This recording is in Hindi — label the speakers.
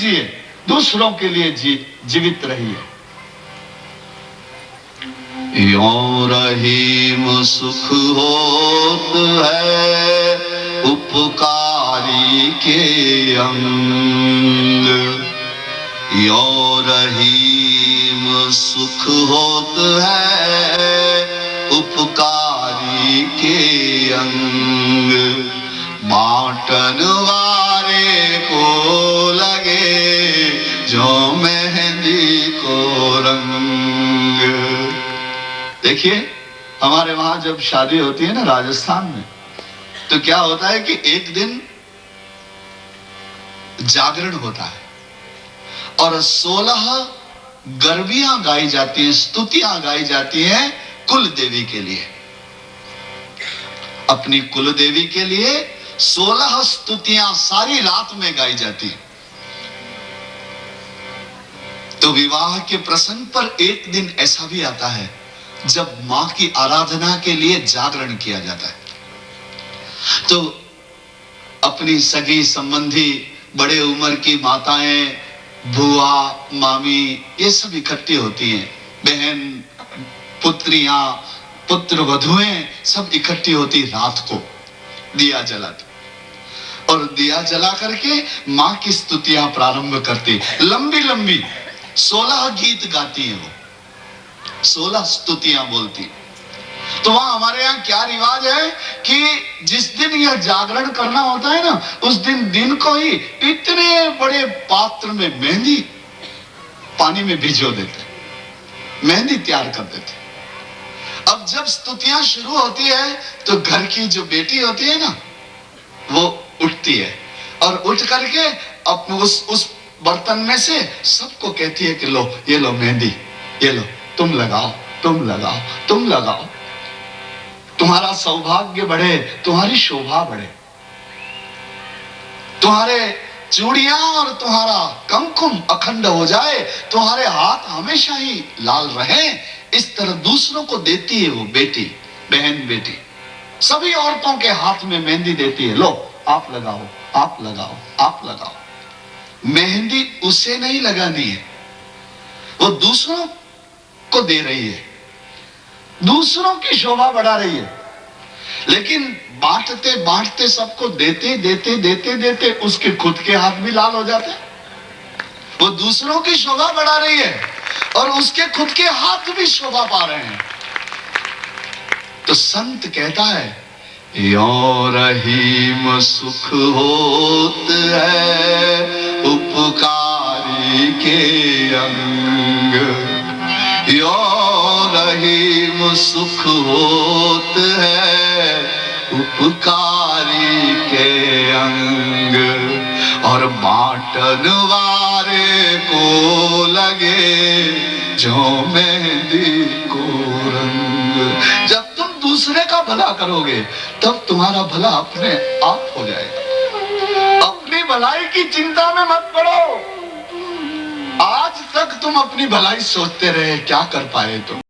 Speaker 1: जिए, दूसरों के लिए जीवित रहिए। यों रहीम सुख होत है उपकारी के अंग, यों रहीम सुख होत है उपकारी के अंग, बांटन वारे को लगे जो मेहंदी को रंग। देखिए, हमारे वहां जब शादी होती है ना राजस्थान में, तो क्या होता है कि एक दिन जागरण होता है और 16 गरबियां गाई जाती हैं, स्तुतियां गाई जाती हैं कुल देवी के लिए। अपनी कुल देवी के लिए 16 स्तुतियां सारी रात में गाई जाती हैं। तो विवाह के प्रसंग पर एक दिन ऐसा भी आता है जब मां की आराधना के लिए जागरण किया जाता है। तो अपनी सगी संबंधी, बड़े उम्र की माताएं, बुआ, मामी, ये सब इकट्ठी होती हैं। बहन, पुत्रियां, पुत्र वधुएं सब इकट्ठी होती रात को दिया जलाती, और दिया जला करके मां की स्तुतियां प्रारंभ करती। लंबी लंबी 16 गीत गाती हैं वो, 16 स्तुतियां बोलती। तो वहां हमारे यहाँ क्या रिवाज है कि जिस दिन यह जागरण करना होता है ना, उस दिन को ही इतने बड़े पात्र में मेहंदी पानी में भिजो देते, मेहंदी तैयार कर देते। अब जब स्तुतियां शुरू होती है तो घर की जो बेटी होती है ना, वो उठती है और उठ करके अब उस बर्तन में से सबको कहती है कि लो, ये लो मेहंदी, ये लो, तुम लगाओ, तुम लगाओ, तुम लगाओ, तुम्हारा सौभाग्य बढ़े, तुम्हारी शोभा बढ़े, तुम्हारे चूड़ियां और तुम्हारा कंकुम अखंड हो जाए, तुम्हारे हाथ हमेशा ही लाल रहें। इस तरह दूसरों को देती है वो बेटी, बहन बेटी, सभी औरतों के हाथ में मेहंदी देती है। लो, आप लगाओ, आप लगाओ, आप लगाओ। मेहंदी उसे नहीं लगानी है, वो दूसरों को दे रही है, दूसरों की शोभा बढ़ा रही है। लेकिन बांटते बांटते, सबको देते देते देते देते उसके खुद के हाथ भी लाल हो जाते हैं। वो दूसरों की शोभा बढ़ा रही है और उसके खुद के हाथ भी शोभा पा रहे हैं। तो संत कहता है, यों रहीम सुख होत है उपकारी के अंग, यों रहीम सुख होत है उपकारी के अंग, और बांटन वारे को लगे जो मेहंदी को रंग। जब तुम दूसरे का भला करोगे तब तुम्हारा भला अपने आप हो जाएगा। अपनी भलाई की चिंता में मत पड़ो। आज तक तुम अपनी भलाई सोचते रहे, क्या कर पाए तुम?